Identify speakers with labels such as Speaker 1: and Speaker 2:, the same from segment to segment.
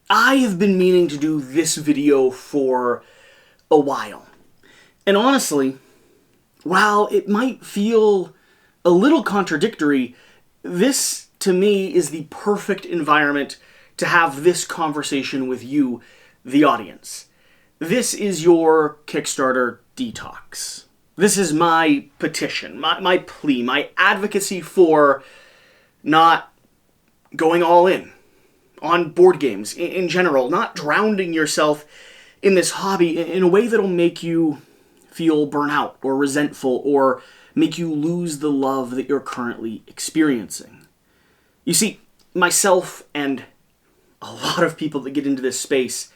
Speaker 1: I have been meaning to do this video for a while. And honestly, while it might feel a little contradictory, this, to me, is the perfect environment to have this conversation with you, the audience. This is your Kickstarter detox. This is my petition, my plea, my advocacy for not going all in on board games in general, not drowning yourself in this hobby in a way that'll make you feel burnout or resentful or make you lose the love that you're currently experiencing. You see, myself and a lot of people that get into this space,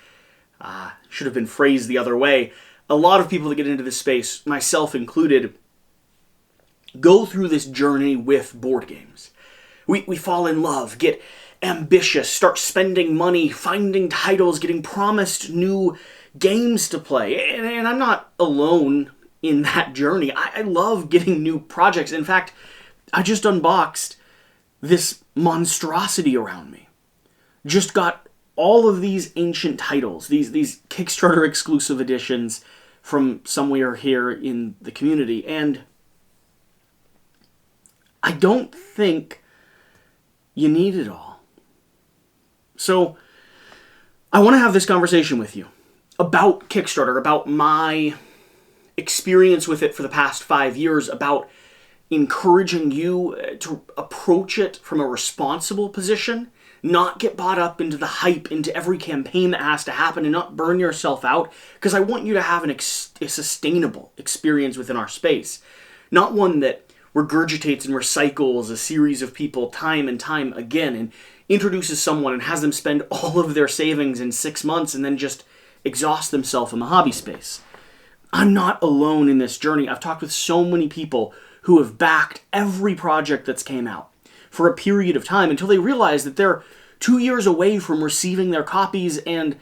Speaker 1: should have been phrased the other way, a lot of people that get into this space, myself included, go through this journey with board games. We fall in love, get ambitious, start spending money, finding titles, getting promised new games to play. And I'm not alone in that journey. I love getting new projects. In fact, I just unboxed this monstrosity around me. Just got all of these ancient titles, these Kickstarter exclusive editions from somewhere here in the community. And I don't think you need it all. So, I want to have this conversation with you about Kickstarter, about my experience with it for the past 5 years, about encouraging you to approach it from a responsible position, not get bought up into the hype, into every campaign that has to happen, and not burn yourself out, because I want you to have a sustainable experience within our space, not one that regurgitates and recycles a series of people time and time again, and introduces someone and has them spend all of their savings in 6 months and then just exhaust themselves in the hobby space. I'm not alone in this journey. I've talked with so many people who have backed every project that's came out for a period of time until they realize that they're 2 years away from receiving their copies and,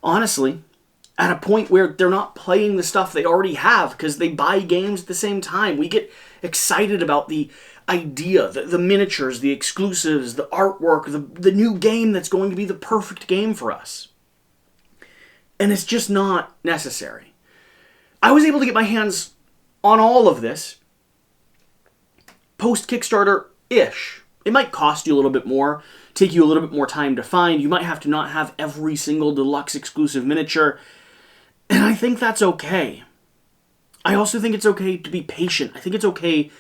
Speaker 1: honestly, at a point where they're not playing the stuff they already have because they buy games at the same time. We get excited about the idea, the miniatures, the exclusives, the artwork, the new game that's going to be the perfect game for us. And it's just not necessary. I was able to get my hands on all of this post-Kickstarter-ish. It might cost you a little bit more, take you a little bit more time to find. You might have to not have every single deluxe exclusive miniature. And I think that's okay. I also think it's okay to be patient. I think it's okay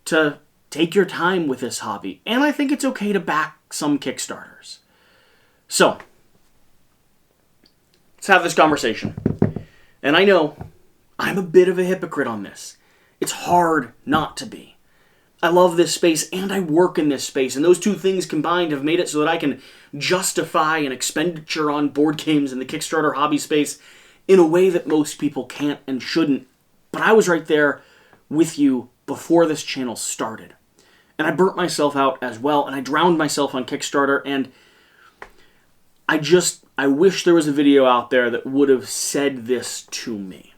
Speaker 1: to take your time with this hobby. And I think it's okay to back some Kickstarters. So, let's have this conversation. And I know I'm a bit of a hypocrite on this. It's hard not to be. I love this space and I work in this space. And those two things combined have made it so that I can justify an expenditure on board games in the Kickstarter hobby space in a way that most people can't and shouldn't. But I was right there with you before this channel started. And I burnt myself out as well, and I drowned myself on Kickstarter, and I wish there was a video out there that would have said this to me.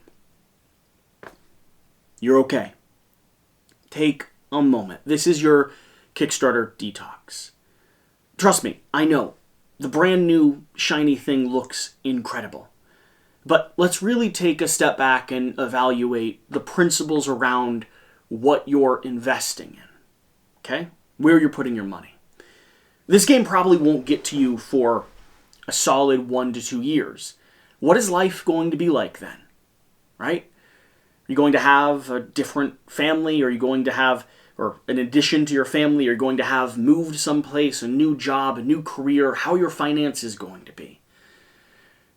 Speaker 1: You're okay. Take a moment. This is your Kickstarter detox. Trust me, I know. The brand new shiny thing looks incredible. But let's really take a step back and evaluate the principles around what you're investing in. Okay? Where you're putting your money. This game probably won't get to you for a solid 1 to 2 years. What is life going to be like then? Right? Are you going to have a different family? Are you going to have, or in addition to your family, are you going to have moved someplace, a new job, a new career? How are your finances going to be?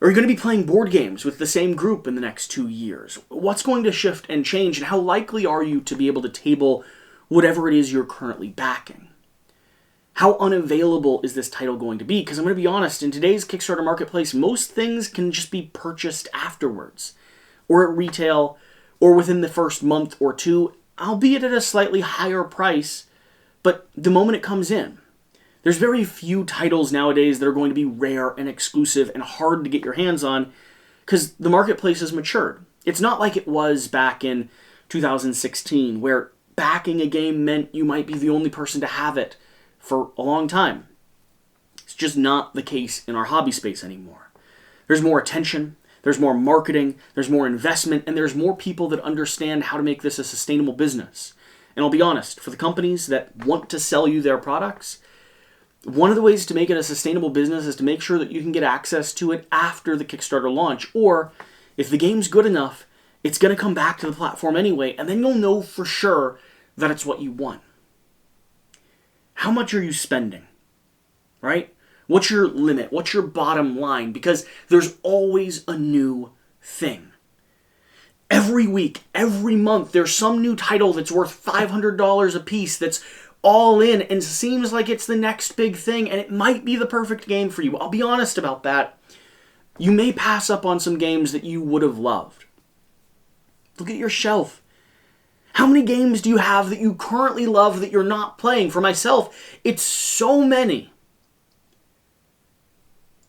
Speaker 1: Are you going to be playing board games with the same group in the next 2 years? What's going to shift and change, and how likely are you to be able to table whatever it is you're currently backing? How unavailable is this title going to be? Because I'm going to be honest, in today's Kickstarter marketplace, most things can just be purchased afterwards, or at retail, or within the first month or two, albeit at a slightly higher price, but the moment it comes in. There's very few titles nowadays that are going to be rare and exclusive and hard to get your hands on because the marketplace has matured. It's not like it was back in 2016 where backing a game meant you might be the only person to have it for a long time. It's just not the case in our hobby space anymore. There's more attention, there's more marketing, there's more investment, and there's more people that understand how to make this a sustainable business. And I'll be honest, for the companies that want to sell you their products, one of the ways to make it a sustainable business is to make sure that you can get access to it after the Kickstarter launch. Or, if the game's good enough, it's going to come back to the platform anyway, and then you'll know for sure that it's what you want. How much are you spending? Right? What's your limit? What's your bottom line? Because there's always a new thing. Every week, every month, there's some new title that's worth $500 a piece that's all in and seems like it's the next big thing, and it might be the perfect game for you. I'll be honest about that. You may pass up on some games that you would have loved. Look at your shelf. How many games do you have that you currently love that you're not playing? For myself, it's so many.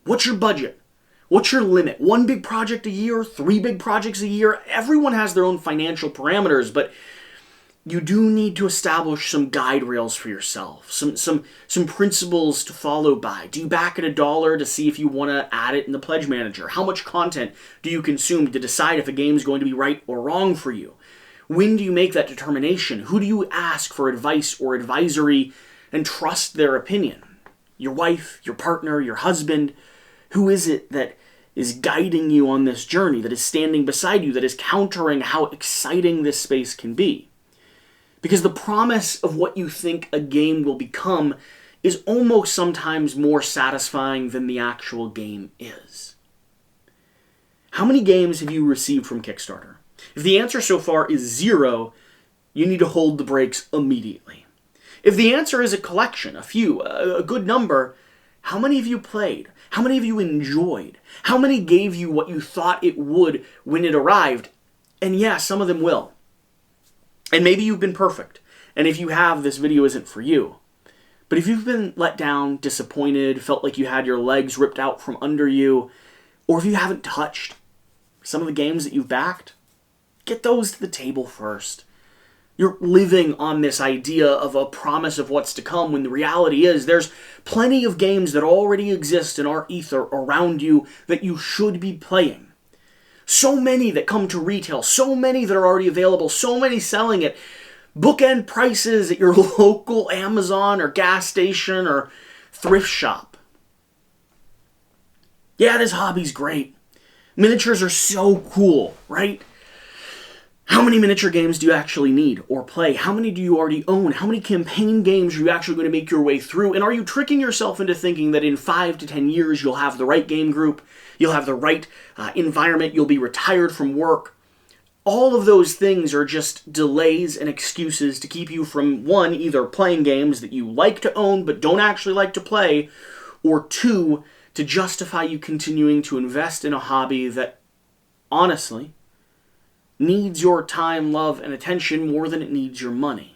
Speaker 1: What's your budget? What's your limit? 1 big project a year? 3 big projects a year? Everyone has their own financial parameters, but you do need to establish some guide rails for yourself, some principles to follow by. Do you back at $1 to see if you want to add it in the pledge manager? How much content do you consume to decide if a game is going to be right or wrong for you? When do you make that determination? Who do you ask for advice or advisory and trust their opinion? Your wife, your partner, your husband? Who is it that is guiding you on this journey, that is standing beside you, that is countering how exciting this space can be? Because the promise of what you think a game will become is almost sometimes more satisfying than the actual game is. How many games have you received from Kickstarter? If the answer so far is 0, you need to hold the brakes immediately. If the answer is a collection, a few, a good number, how many have you played? How many have you enjoyed? How many gave you what you thought it would when it arrived? And yeah, some of them will. And maybe you've been perfect. And if you have, this video isn't for you. But if you've been let down, disappointed, felt like you had your legs ripped out from under you, or if you haven't touched some of the games that you've backed, get those to the table first. You're living on this idea of a promise of what's to come when the reality is there's plenty of games that already exist in our ether around you that you should be playing. So many that come to retail, so many that are already available, so many selling at bookend prices at your local Amazon or gas station or thrift shop. Yeah, this hobby's great. Miniatures are so cool, right? How many miniature games do you actually need or play? How many do you already own? How many campaign games are you actually going to make your way through? And are you tricking yourself into thinking that in 5 to 10 years you'll have the right game group, you'll have the right environment, you'll be retired from work? All of those things are just delays and excuses to keep you from, 1, either playing games that you like to own but don't actually like to play, or 2, to justify you continuing to invest in a hobby that, honestly, needs your time, love, and attention more than it needs your money.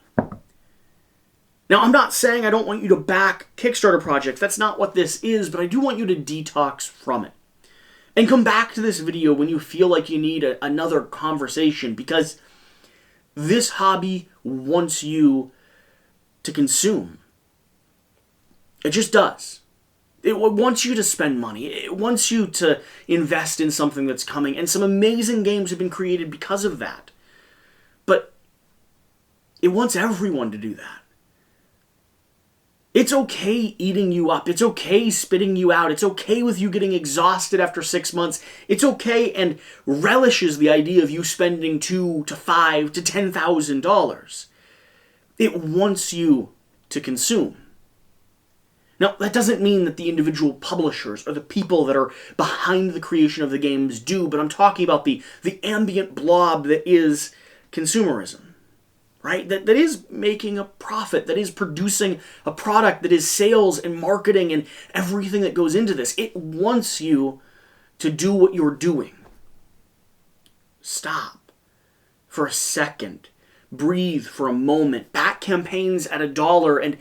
Speaker 1: Now, I'm not saying I don't want you to back Kickstarter projects. That's not what this is, but I do want you to detox from it. And come back to this video when you feel like you need another conversation, because this hobby wants you to consume. It just does. It wants you to spend money. It wants you to invest in something that's coming. And some amazing games have been created because of that. But it wants everyone to do that. It's okay eating you up. It's okay spitting you out. It's okay with you getting exhausted after 6 months. It's okay and relishes the idea of you spending $2,000 to $5,000 to $10,000. It wants you to consume. Now, that doesn't mean that the individual publishers or the people that are behind the creation of the games do, but I'm talking about the ambient blob that is consumerism, right? That is making a profit, that is producing a product, that is sales and marketing and everything that goes into this. It wants you to do what you're doing. Stop for a second. Breathe for a moment. Back campaigns at $1 and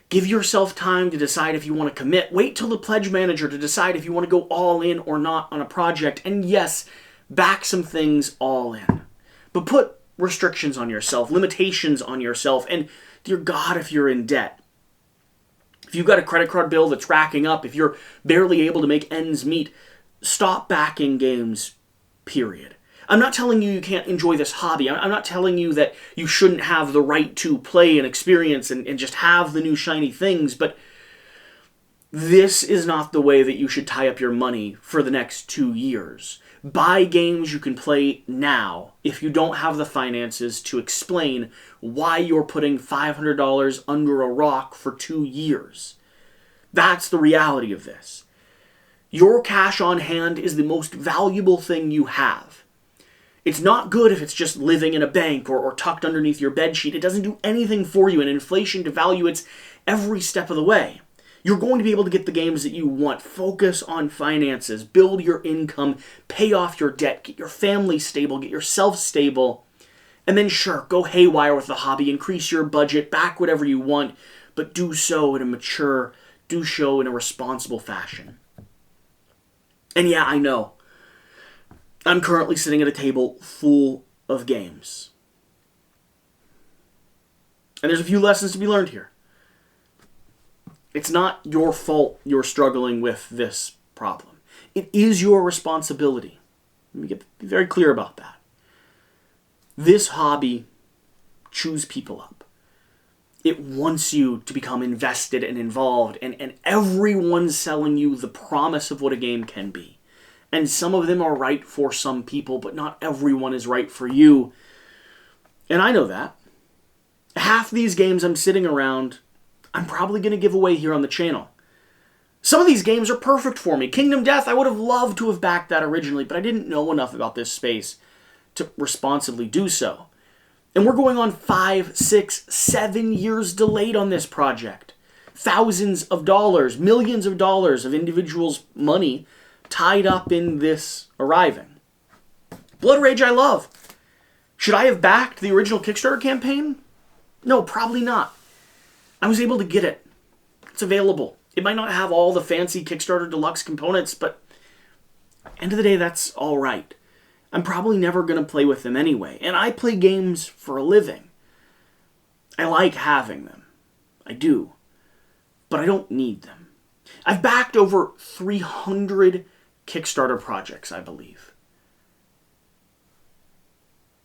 Speaker 1: give yourself time to decide if you want to commit. Wait till the pledge manager to decide if you want to go all in or not on a project. And yes, back some things all in. But put restrictions on yourself, limitations on yourself, and dear God, if you're in debt, If you've got a credit card bill that's racking up, if you're barely able to make ends meet, stop backing games, period. I'm not telling you you can't enjoy this hobby. I'm not telling you that you shouldn't have the right to play and experience and just have the new shiny things, but this is not the way that you should tie up your money for the next 2 years. Buy games you can play now if you don't have the finances to explain why you're putting $500 under a rock for 2 years. That's the reality of this. Your cash on hand is the most valuable thing you have. It's not good if it's just living in a bank or tucked underneath your bedsheet. It doesn't do anything for you, and inflation devaluates every step of the way. You're going to be able to get the games that you want. Focus on finances, build your income, pay off your debt, get your family stable, get yourself stable, and then sure, go haywire with the hobby, increase your budget, back whatever you want, but do so in a mature, do so in a responsible fashion. And yeah, I know. I'm currently sitting at a table full of games. And there's a few lessons to be learned here. It's not your fault you're struggling with this problem. It is your responsibility. Let me be very clear about that. This hobby chews people up. It wants you to become invested and involved, and everyone's selling you the promise of what a game can be. And some of them are right for some people, but not everyone is right for you. And I know that. Half these games I'm sitting around, I'm probably going to give away here on the channel. Some of these games are perfect for me. Kingdom Death, I would have loved to have backed that originally, but I didn't know enough about this space to responsibly do so. And we're going on 5, 6, 7 years delayed on this project. Thousands of dollars, millions of dollars of individuals' money tied up in this arriving. Blood Rage I love. Should I have backed the original Kickstarter campaign? No, probably not. I was able to get it. It's available. It might not have all the fancy Kickstarter Deluxe components, but end of the day, that's all right. I'm probably never going to play with them anyway, and I play games for a living. I like having them. I do. But I don't need them. I've backed over 300 Kickstarter projects, I believe.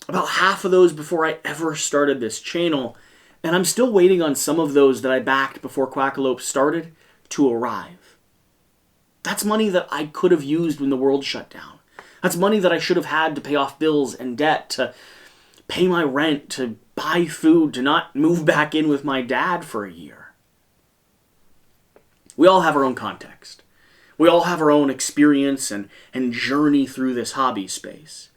Speaker 1: About half of those before I ever started this channel, and I'm still waiting on some of those that I backed before Quackalope started to arrive. That's money that I could have used when the world shut down. That's money that I should have had to pay off bills and debt, to pay my rent, to buy food, to not move back in with my dad for a year. We all have our own context. We all have our own experience and journey through this hobby space.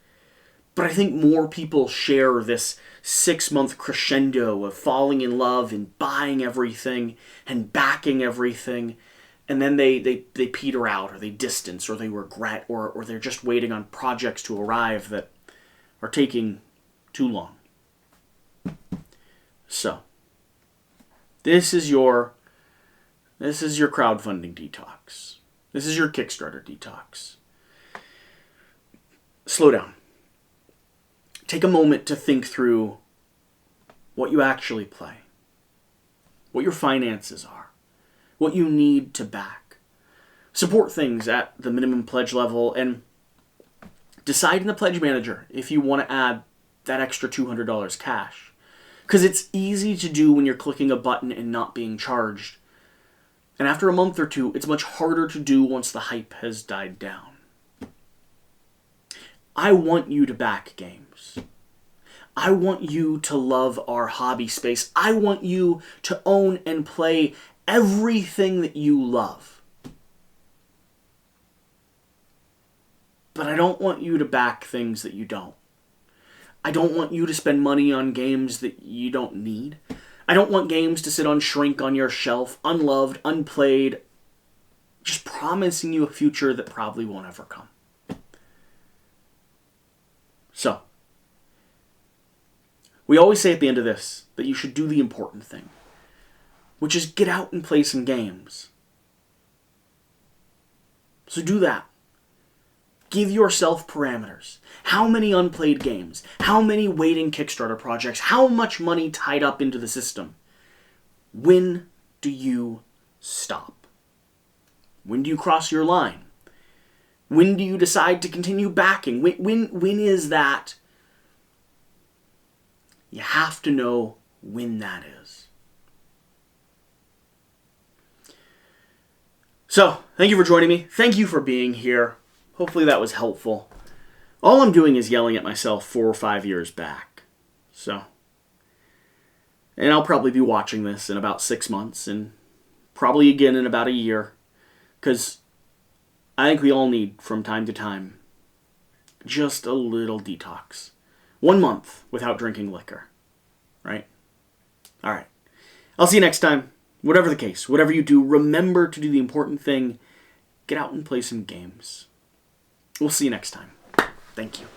Speaker 1: But I think more people share this 6-month crescendo of falling in love and buying everything and backing everything, and then they peter out, or they distance, or they regret, or they're just waiting on projects to arrive that are taking too long. So, this is your crowdfunding detox. This is your Kickstarter detox. Slow down. Take a moment to think through what you actually play, what your finances are, what you need to back. Support things at the minimum pledge level, and decide in the pledge manager if you want to add that extra $200 cash. Because it's easy to do when you're clicking a button and not being charged. And after a month or two, it's much harder to do once the hype has died down. I want you to back games. I want you to love our hobby space. I want you to own and play everything that you love. But I don't want you to back things that you don't. I don't want you to spend money on games that you don't need. I don't want games to sit on shrink on your shelf, unloved, unplayed, just promising you a future that probably won't ever come. So, we always say at the end of this that you should do the important thing, which is get out and play some games. So do that. Give yourself parameters. How many unplayed games? How many waiting Kickstarter projects? How much money tied up into the system? When do you stop? When do you cross your line? When do you decide to continue backing? When is that? You have to know when that is. So, thank you for joining me. Thank you for being here. Hopefully that was helpful. All I'm doing is yelling at myself 4 or 5 years back. So, and I'll probably be watching this in about 6 months and probably again in about a year. Because I think we all need, from time to time, just a little detox. 1 month without drinking liquor. Right? Alright. I'll see you next time. Whatever the case, whatever you do, remember to do the important thing. Get out and play some games. We'll see you next time. Thank you.